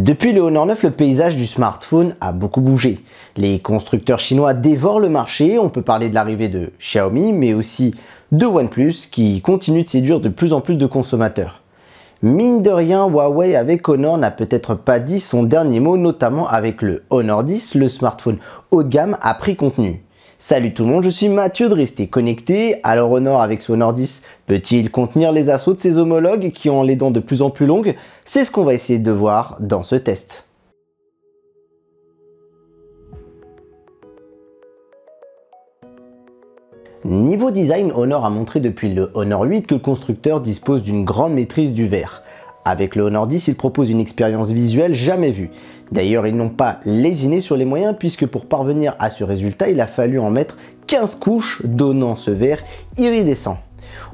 Depuis le Honor 9, le paysage du smartphone a beaucoup bougé. Les constructeurs chinois dévorent le marché, on peut parler de l'arrivée de Xiaomi, mais aussi de OnePlus qui continue de séduire de plus en plus de consommateurs. Mine de rien, Huawei avec Honor n'a peut-être pas dit son dernier mot, notamment avec le Honor 10, le smartphone haut de gamme à prix contenu. Salut tout le monde, je suis Mathieu de Rester Connecté. Alors Honor avec son Honor 10 peut-il contenir les assauts de ses homologues qui ont les dents de plus en plus longues? C'est ce qu'on va essayer de voir dans ce test. Niveau design, Honor a montré depuis le Honor 8 que le constructeur dispose d'une grande maîtrise du verre. Avec le Honor 10, il propose une expérience visuelle jamais vue. D'ailleurs, ils n'ont pas lésiné sur les moyens puisque pour parvenir à ce résultat, il a fallu en mettre 15 couches donnant ce verre iridescent.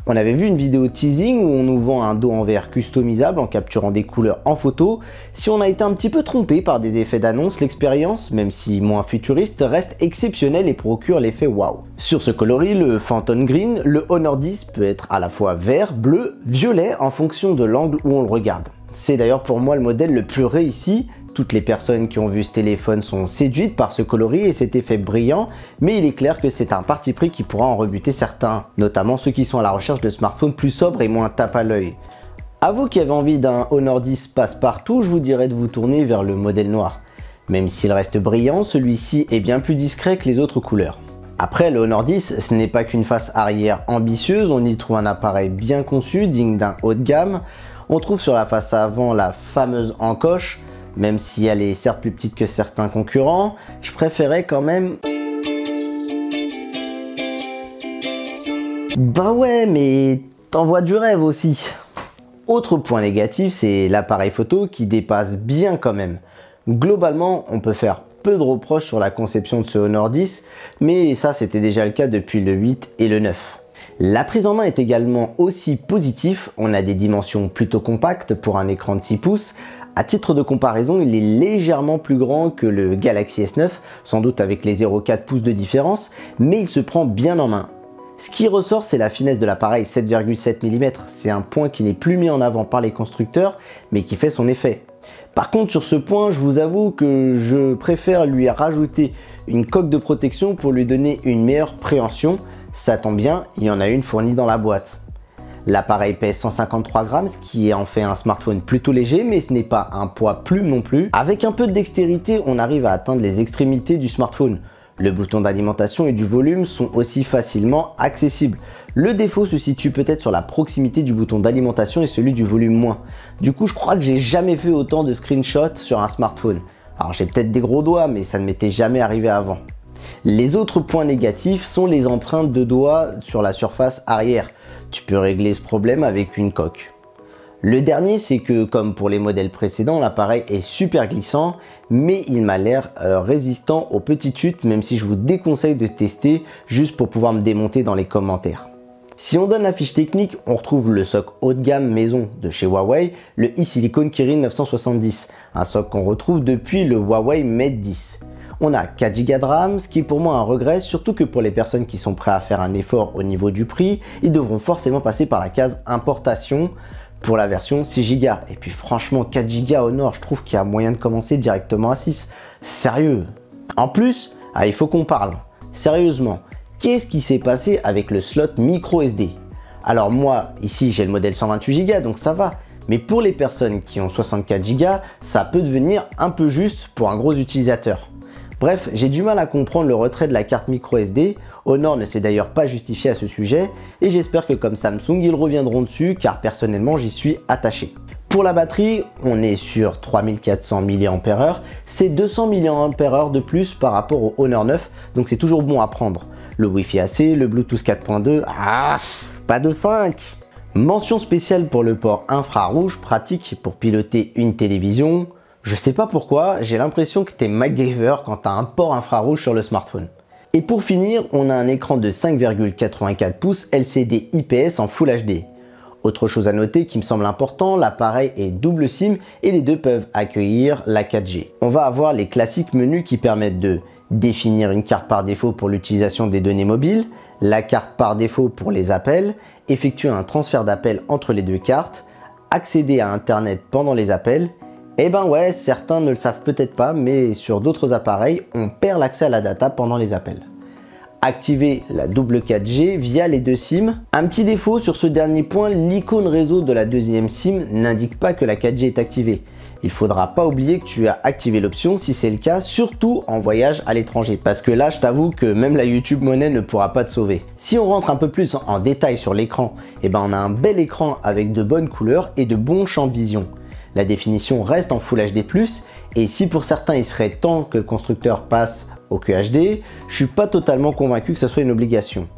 On avait vu une vidéo teasing où on nous vend un dos en verre customisable en capturant des couleurs en photo. Si on a été un petit peu trompé par des effets d'annonce, l'expérience, même si moins futuriste, reste exceptionnelle et procure l'effet waouh. Sur ce coloris, le Phantom Green, le Honor 10 peut être à la fois vert, bleu, violet en fonction de l'angle où on le regarde. C'est d'ailleurs pour moi le modèle le plus réussi. Toutes les personnes qui ont vu ce téléphone sont séduites par ce coloris et cet effet brillant, mais il est clair que c'est un parti pris qui pourra en rebuter certains, notamment ceux qui sont à la recherche de smartphones plus sobres et moins tape à l'œil. À vous qui avez envie d'un Honor 10 passe-partout, je vous dirais de vous tourner vers le modèle noir. Même s'il reste brillant, celui-ci est bien plus discret que les autres couleurs. Après, le Honor 10, ce n'est pas qu'une face arrière ambitieuse, on y trouve un appareil bien conçu, digne d'un haut de gamme. On trouve sur la face avant la fameuse encoche. Même si elle est certes plus petite que certains concurrents, je préférais quand même... Bah ouais, mais t'envoies du rêve aussi. Autre point négatif, c'est l'appareil photo qui dépasse bien quand même. Globalement, on peut faire peu de reproches sur la conception de ce Honor 10, mais ça c'était déjà le cas depuis le 8 et le 9. La prise en main est également aussi positive, on a des dimensions plutôt compactes pour un écran de 6 pouces. À titre de comparaison, il est légèrement plus grand que le Galaxy S9, sans doute avec les 0,4 pouces de différence, mais il se prend bien en main. Ce qui ressort, c'est la finesse de l'appareil, 7,7 mm. C'est un point qui n'est plus mis en avant par les constructeurs, mais qui fait son effet. Par contre, sur ce point, je vous avoue que je préfère lui rajouter une coque de protection pour lui donner une meilleure préhension. Ça tombe bien, il y en a une fournie dans la boîte. L'appareil pèse 153 grammes, ce qui en fait un smartphone plutôt léger, mais ce n'est pas un poids plume non plus. Avec un peu de dextérité, on arrive à atteindre les extrémités du smartphone. Le bouton d'alimentation et du volume sont aussi facilement accessibles. Le défaut se situe peut-être sur la proximité du bouton d'alimentation et celui du volume moins. Du coup, je crois que j'ai jamais fait autant de screenshots sur un smartphone. Alors j'ai peut-être des gros doigts, mais ça ne m'était jamais arrivé avant. Les autres points négatifs sont les empreintes de doigts sur la surface arrière. Tu peux régler ce problème avec une coque. Le dernier, c'est que comme pour les modèles précédents, l'appareil est super glissant, mais il m'a l'air résistant aux petites chutes, même si je vous déconseille de tester juste pour pouvoir me démonter dans les commentaires. Si on donne la fiche technique, on retrouve le socle haut de gamme maison de chez Huawei, le e-Silicon Kirin 970, un socle qu'on retrouve depuis le Huawei Mate 10. On a 4 Go de RAM, ce qui est pour moi un regret, surtout que pour les personnes qui sont prêtes à faire un effort au niveau du prix, ils devront forcément passer par la case importation pour la version 6 Go. Et puis franchement, 4 Go Honor, je trouve qu'il y a moyen de commencer directement à 6. Sérieux. En plus, il faut qu'on parle. Sérieusement, qu'est-ce qui s'est passé avec le slot micro SD? Alors moi, ici j'ai le modèle 128 Go, donc ça va. Mais pour les personnes qui ont 64 Go, ça peut devenir un peu juste pour un gros utilisateur. Bref, j'ai du mal à comprendre le retrait de la carte micro SD. Honor ne s'est d'ailleurs pas justifié à ce sujet et j'espère que comme Samsung, ils reviendront dessus car personnellement, j'y suis attaché. Pour la batterie, on est sur 3400 mAh, c'est 200 mAh de plus par rapport au Honor 9, donc c'est toujours bon à prendre. Le Wi-Fi AC, le Bluetooth 4.2, pas de 5. Mention spéciale pour le port infrarouge, pratique pour piloter une télévision. Je sais pas pourquoi, j'ai l'impression que t'es MacGyver quand t'as un port infrarouge sur le smartphone. Et pour finir, on a un écran de 5,84 pouces LCD IPS en Full HD. Autre chose à noter qui me semble important, l'appareil est double SIM et les deux peuvent accueillir la 4G. On va avoir les classiques menus qui permettent de définir une carte par défaut pour l'utilisation des données mobiles, la carte par défaut pour les appels, effectuer un transfert d'appels entre les deux cartes, accéder à Internet pendant les appels, Eh ben ouais, certains ne le savent peut-être pas, mais sur d'autres appareils, on perd l'accès à la data pendant les appels. Activer la double 4G via les deux SIM. Un petit défaut sur ce dernier point, l'icône réseau de la deuxième SIM n'indique pas que la 4G est activée. Il faudra pas oublier que tu as activé l'option si c'est le cas, surtout en voyage à l'étranger. Parce que là, je t'avoue que même la YouTube Money ne pourra pas te sauver. Si on rentre un peu plus en détail sur l'écran, eh ben on a un bel écran avec de bonnes couleurs et de bons champs de vision. La définition reste en Full HD+, et si pour certains il serait temps que le constructeur passe au QHD, je suis pas totalement convaincu que ce soit une obligation.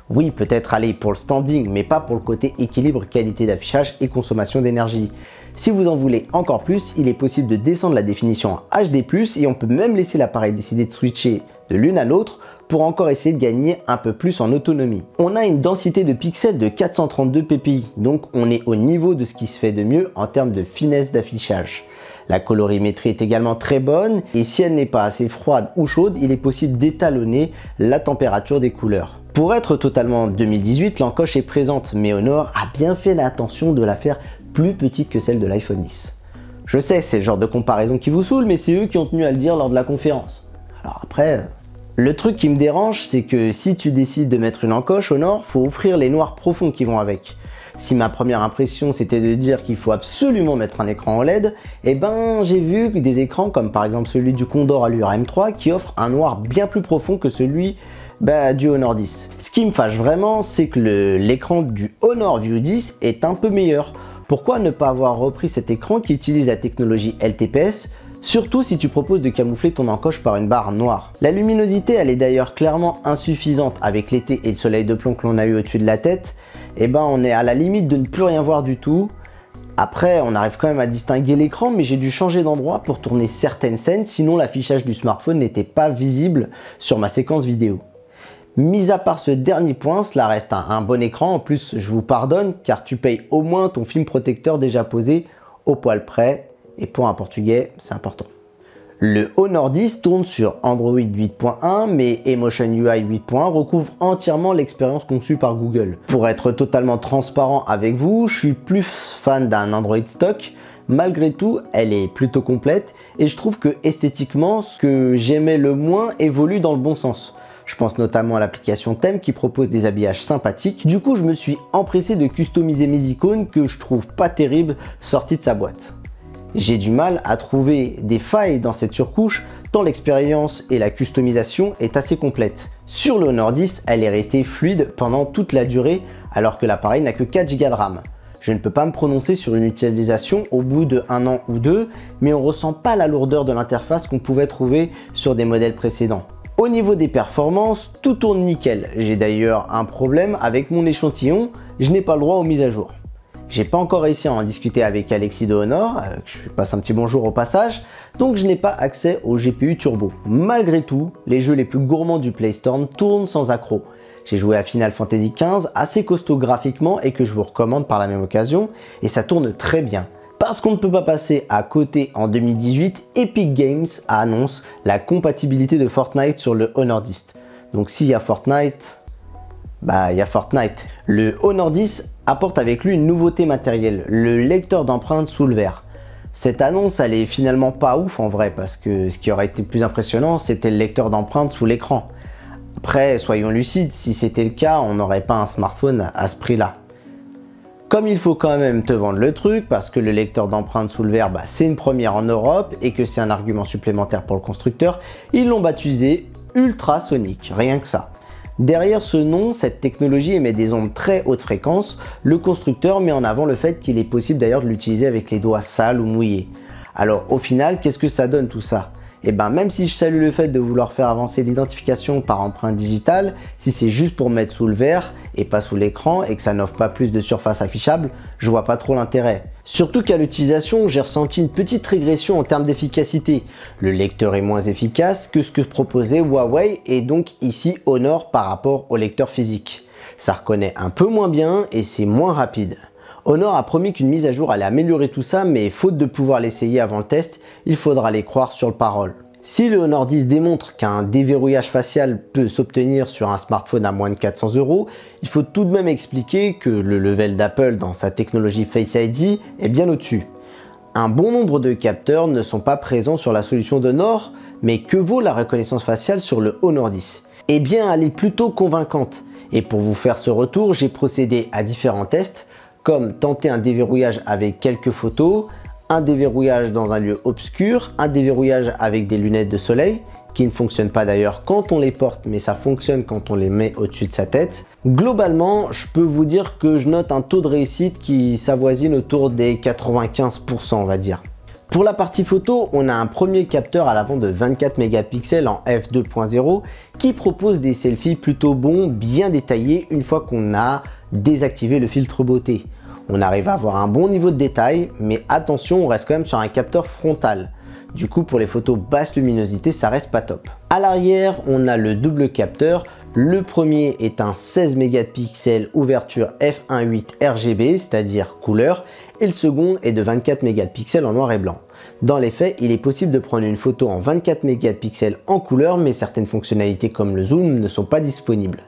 Oui, peut-être aller pour le standing, mais pas pour le côté équilibre, qualité d'affichage et consommation d'énergie. Si vous en voulez encore plus, il est possible de descendre la définition en HD+, et on peut même laisser l'appareil décider de switcher de l'une à l'autre pour encore essayer de gagner un peu plus en autonomie. On a une densité de pixels de 432 ppi, donc on est au niveau de ce qui se fait de mieux en termes de finesse d'affichage. La colorimétrie est également très bonne, et si elle n'est pas assez froide ou chaude, il est possible d'étalonner la température des couleurs. Pour être totalement 2018, l'encoche est présente, mais Honor a bien fait l'attention de la faire plus petite que celle de l'iPhone X. Je sais, c'est le genre de comparaison qui vous saoule, mais c'est eux qui ont tenu à le dire lors de la conférence. Alors après, le truc qui me dérange, c'est que si tu décides de mettre une encoche Honor, faut offrir les noirs profonds qui vont avec. Si ma première impression c'était de dire qu'il faut absolument mettre un écran OLED, eh ben j'ai vu des écrans comme par exemple celui du Condor Allure M3 qui offre un noir bien plus profond que celui du Honor 10. Ce qui me fâche vraiment, c'est que l'écran du Honor View 10 est un peu meilleur. Pourquoi ne pas avoir repris cet écran qui utilise la technologie LTPS, surtout si tu proposes de camoufler ton encoche par une barre noire. La luminosité, elle est d'ailleurs clairement insuffisante avec l'été et le soleil de plomb que l'on a eu au-dessus de la tête. Et ben on est à la limite de ne plus rien voir du tout. Après, on arrive quand même à distinguer l'écran, mais j'ai dû changer d'endroit pour tourner certaines scènes, sinon l'affichage du smartphone n'était pas visible sur ma séquence vidéo. Mis à part ce dernier point, cela reste un bon écran. En plus, je vous pardonne car tu payes au moins ton film protecteur déjà posé au poil près. Et pour un portugais, c'est important. Le Honor 10 tourne sur Android 8.1, mais Emotion UI 8.1 recouvre entièrement l'expérience conçue par Google. Pour être totalement transparent avec vous, je suis plus fan d'un Android stock. Malgré tout, elle est plutôt complète et je trouve que esthétiquement, ce que j'aimais le moins évolue dans le bon sens. Je pense notamment à l'application Theme qui propose des habillages sympathiques. Du coup, je me suis empressé de customiser mes icônes que je trouve pas terribles sorties de sa boîte. J'ai du mal à trouver des failles dans cette surcouche tant l'expérience et la customisation est assez complète. Sur le Honor 10, elle est restée fluide pendant toute la durée alors que l'appareil n'a que 4 Go de RAM. Je ne peux pas me prononcer sur une utilisation au bout de 1 an ou 2, mais on ressent pas la lourdeur de l'interface qu'on pouvait trouver sur des modèles précédents. Au niveau des performances, tout tourne nickel. J'ai d'ailleurs un problème avec mon échantillon, je n'ai pas le droit aux mises à jour. J'ai pas encore réussi à en discuter avec Alexis de Honor, je lui passe un petit bonjour au passage, donc je n'ai pas accès au GPU turbo. Malgré tout, les jeux les plus gourmands du Play Store tournent sans accroc. J'ai joué à Final Fantasy XV, assez costaud graphiquement et que je vous recommande par la même occasion, et ça tourne très bien. Parce qu'on ne peut pas passer à côté, en 2018, Epic Games annonce la compatibilité de Fortnite sur le Honor 10. Donc s'il y a Fortnite, il y a Fortnite. Le Honor 10 apporte avec lui une nouveauté matérielle, le lecteur d'empreintes sous le verre. Cette annonce, elle est finalement pas ouf en vrai, parce que ce qui aurait été plus impressionnant, c'était le lecteur d'empreintes sous l'écran. Après, soyons lucides, si c'était le cas, on n'aurait pas un smartphone à ce prix-là. Comme il faut quand même te vendre le truc, parce que le lecteur d'empreintes sous le verre, c'est une première en Europe et que c'est un argument supplémentaire pour le constructeur, ils l'ont baptisé Ultrasonic, rien que ça. Derrière ce nom, cette technologie émet des ondes très haute fréquence. Le constructeur met en avant le fait qu'il est possible d'ailleurs de l'utiliser avec les doigts sales ou mouillés. Alors au final, qu'est-ce que ça donne tout ça? Et même si je salue le fait de vouloir faire avancer l'identification par empreinte digitale, si c'est juste pour mettre sous le verre et pas sous l'écran et que ça n'offre pas plus de surface affichable, je vois pas trop l'intérêt. Surtout qu'à l'utilisation, j'ai ressenti une petite régression en termes d'efficacité. Le lecteur est moins efficace que ce que proposait Huawei et donc ici Honor par rapport au lecteur physique. Ça reconnaît un peu moins bien et c'est moins rapide. Honor a promis qu'une mise à jour allait améliorer tout ça, mais faute de pouvoir l'essayer avant le test, il faudra les croire sur le parole. Si le Honor 10 démontre qu'un déverrouillage facial peut s'obtenir sur un smartphone à moins de 400 €, il faut tout de même expliquer que le level d'Apple dans sa technologie Face ID est bien au-dessus. Un bon nombre de capteurs ne sont pas présents sur la solution d'Honor, mais que vaut la reconnaissance faciale sur le Honor 10? Eh bien, elle est plutôt convaincante. Et pour vous faire ce retour, j'ai procédé à différents tests, comme tenter un déverrouillage avec quelques photos, un déverrouillage dans un lieu obscur, un déverrouillage avec des lunettes de soleil, qui ne fonctionnent pas d'ailleurs quand on les porte, mais ça fonctionne quand on les met au-dessus de sa tête. Globalement, je peux vous dire que je note un taux de réussite qui s'avoisine autour des 95%, on va dire. Pour la partie photo, on a un premier capteur à l'avant de 24 mégapixels en f2.0 qui propose des selfies plutôt bons, bien détaillés une fois qu'on a désactivé le filtre beauté. On arrive à avoir un bon niveau de détail, mais attention, on reste quand même sur un capteur frontal. Du coup, pour les photos basse luminosité, ça reste pas top. À l'arrière, on a le double capteur. Le premier est un 16 mégapixels ouverture f1.8 RGB, c'est-à-dire couleur, et le second est de 24 mégapixels en noir et blanc. Dans les faits, il est possible de prendre une photo en 24 mégapixels en couleur, mais certaines fonctionnalités comme le zoom ne sont pas disponibles.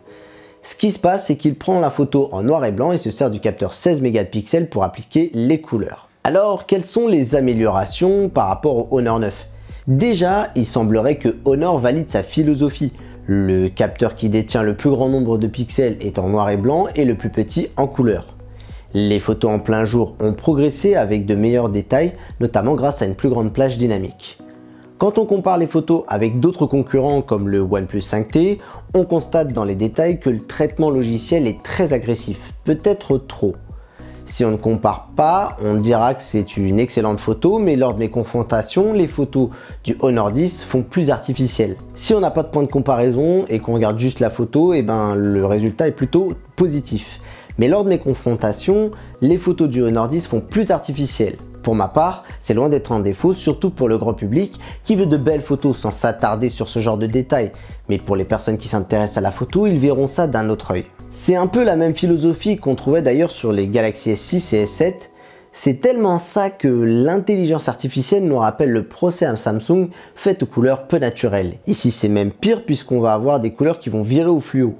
Ce qui se passe, c'est qu'il prend la photo en noir et blanc et se sert du capteur 16 mégapixels pour appliquer les couleurs. Alors, quelles sont les améliorations par rapport au Honor 9? Déjà, il semblerait que Honor valide sa philosophie. Le capteur qui détient le plus grand nombre de pixels est en noir et blanc et le plus petit en couleur. Les photos en plein jour ont progressé avec de meilleurs détails, notamment grâce à une plus grande plage dynamique. Quand on compare les photos avec d'autres concurrents comme le OnePlus 5T, on constate dans les détails que le traitement logiciel est très agressif, peut-être trop. Si on ne compare pas, on dira que c'est une excellente photo, mais lors de mes confrontations, les photos du Honor 10 font plus artificielles. Si on n'a pas de point de comparaison et qu'on regarde juste la photo, le résultat est plutôt positif. Mais lors de mes confrontations, les photos du Honor 10 font plus artificielles. Pour ma part, c'est loin d'être un défaut, surtout pour le grand public qui veut de belles photos sans s'attarder sur ce genre de détails. Mais pour les personnes qui s'intéressent à la photo, ils verront ça d'un autre œil. C'est un peu la même philosophie qu'on trouvait d'ailleurs sur les Galaxy S6 et S7. C'est tellement ça que l'intelligence artificielle nous rappelle le procès à Samsung fait aux couleurs peu naturelles. Ici c'est même pire puisqu'on va avoir des couleurs qui vont virer au fluo.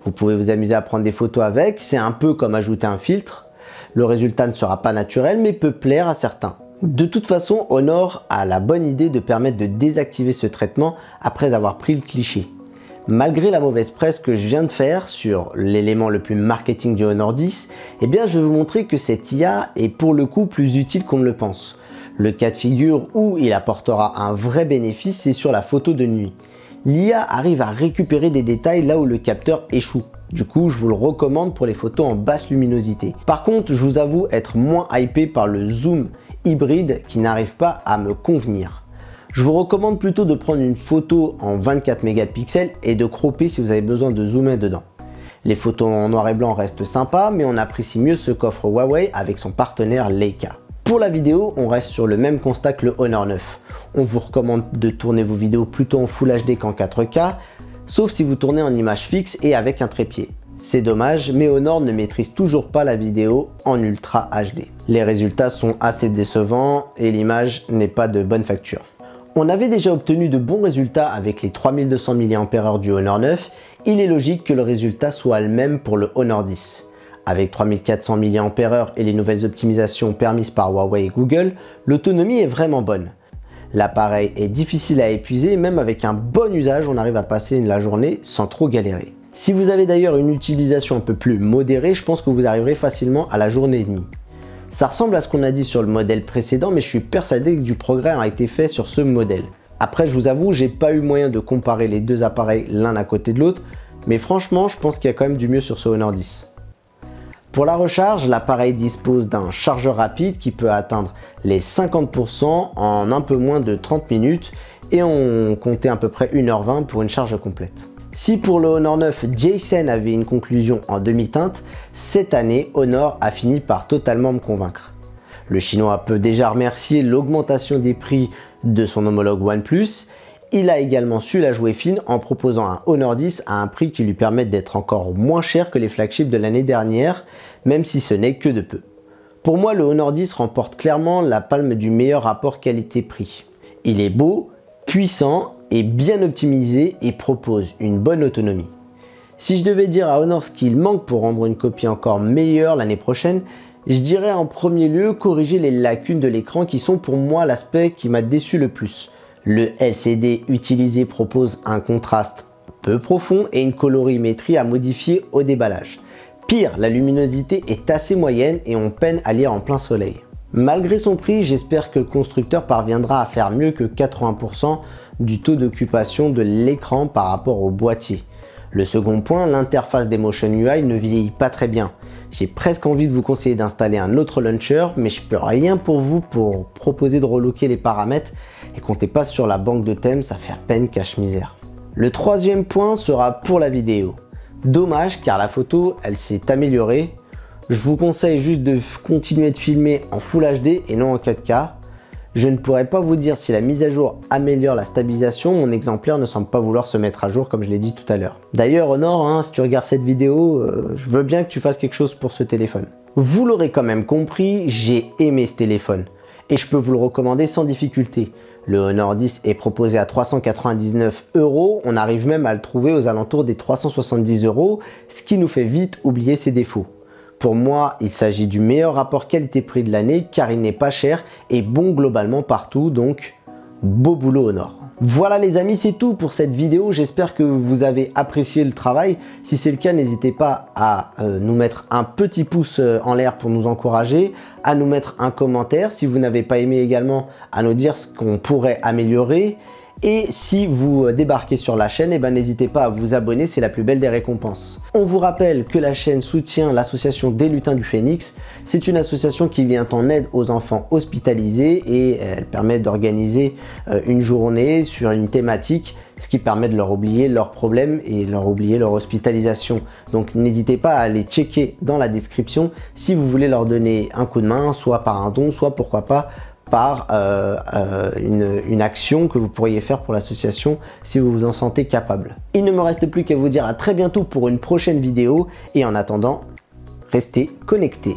Vous pouvez vous amuser à prendre des photos avec, c'est un peu comme ajouter un filtre. Le résultat ne sera pas naturel mais peut plaire à certains. De toute façon, Honor a la bonne idée de permettre de désactiver ce traitement après avoir pris le cliché. Malgré la mauvaise presse que je viens de faire sur l'élément le plus marketing du Honor 10, je vais vous montrer que cette IA est pour le coup plus utile qu'on ne le pense. Le cas de figure où il apportera un vrai bénéfice, c'est sur la photo de nuit. L'IA arrive à récupérer des détails là où le capteur échoue. Du coup, je vous le recommande pour les photos en basse luminosité. Par contre, je vous avoue être moins hypé par le zoom hybride qui n'arrive pas à me convenir. Je vous recommande plutôt de prendre une photo en 24 mégapixels et de cropper si vous avez besoin de zoomer dedans. Les photos en noir et blanc restent sympas, mais on apprécie mieux ce qu'offre Huawei avec son partenaire Leica. Pour la vidéo, on reste sur le même constat que le Honor 9. On vous recommande de tourner vos vidéos plutôt en Full HD qu'en 4K, sauf si vous tournez en image fixe et avec un trépied. C'est dommage, mais Honor ne maîtrise toujours pas la vidéo en Ultra HD. Les résultats sont assez décevants et l'image n'est pas de bonne facture. On avait déjà obtenu de bons résultats avec les 3200 mAh du Honor 9, il est logique que le résultat soit le même pour le Honor 10. Avec 3400 mAh et les nouvelles optimisations permises par Huawei et Google, l'autonomie est vraiment bonne. L'appareil est difficile à épuiser, même avec un bon usage, on arrive à passer la journée sans trop galérer. Si vous avez d'ailleurs une utilisation un peu plus modérée, je pense que vous arriverez facilement à la journée et demie. Ça ressemble à ce qu'on a dit sur le modèle précédent, mais je suis persuadé que du progrès a été fait sur ce modèle. Après, je vous avoue, j'ai pas eu moyen de comparer les deux appareils l'un à côté de l'autre, mais franchement, je pense qu'il y a quand même du mieux sur ce Honor 10. Pour la recharge, l'appareil dispose d'un chargeur rapide qui peut atteindre les 50% en un peu moins de 30 minutes et on comptait à peu près 1h20 pour une charge complète. Si pour le Honor 9, Jason avait une conclusion en demi-teinte, cette année, Honor a fini par totalement me convaincre. Le chinois peut déjà remercier l'augmentation des prix de son homologue OnePlus. Il a également su la jouer fine en proposant un Honor 10 à un prix qui lui permet d'être encore moins cher que les flagships de l'année dernière, même si ce n'est que de peu. Pour moi, le Honor 10 remporte clairement la palme du meilleur rapport qualité-prix. Il est beau, puissant et bien optimisé et propose une bonne autonomie. Si je devais dire à Honor ce qu'il manque pour rendre une copie encore meilleure l'année prochaine, Je dirais en premier lieu corriger les lacunes de l'écran qui sont pour moi l'aspect qui m'a déçu le plus. Le LCD utilisé propose un contraste peu profond et une colorimétrie à modifier au déballage. Pire, la luminosité est assez moyenne et on peine à lire en plein soleil. Malgré son prix, j'espère que le constructeur parviendra à faire mieux que 80% du taux d'occupation de l'écran par rapport au boîtier. Le second point, l'interface d'Emotion UI ne vieillit pas très bien. J'ai presque envie de vous conseiller d'installer un autre launcher, mais je peux rien pour vous pour proposer de reloquer les paramètres et comptez pas sur la banque de thèmes, ça fait à peine cache-misère. Le troisième point sera pour la vidéo. Dommage car la photo, elle s'est améliorée. Je vous conseille juste de continuer de filmer en Full HD et non en 4K. Je ne pourrais pas vous dire si la mise à jour améliore la stabilisation, mon exemplaire ne semble pas vouloir se mettre à jour comme je l'ai dit tout à l'heure. D'ailleurs Honor, si tu regardes cette vidéo, je veux bien que tu fasses quelque chose pour ce téléphone. Vous l'aurez quand même compris, j'ai aimé ce téléphone et je peux vous le recommander sans difficulté. Le Honor 10 est proposé à 399 €, on arrive même à le trouver aux alentours des 370 €, ce qui nous fait vite oublier ses défauts. Pour moi, il s'agit du meilleur rapport qualité-prix de l'année car il n'est pas cher et bon globalement partout, donc beau boulot Honor. Voilà les amis, c'est tout pour cette vidéo, j'espère que vous avez apprécié le travail. Si c'est le cas, n'hésitez pas à nous mettre un petit pouce en l'air pour nous encourager, à nous mettre un commentaire, si vous n'avez pas aimé également, à nous dire ce qu'on pourrait améliorer. Et si vous débarquez sur la chaîne, n'hésitez pas à vous abonner, c'est la plus belle des récompenses. On vous rappelle que la chaîne soutient l'association des Lutins du Phénix. C'est une association qui vient en aide aux enfants hospitalisés et elle permet d'organiser une journée sur une thématique, ce qui permet de leur oublier leurs problèmes et leur oublier leur hospitalisation. Donc n'hésitez pas à aller checker dans la description si vous voulez leur donner un coup de main, soit par un don, soit pourquoi pas par une action que vous pourriez faire pour l'association si vous vous en sentez capable. Il ne me reste plus qu'à vous dire à très bientôt pour une prochaine vidéo et en attendant, restez connectés.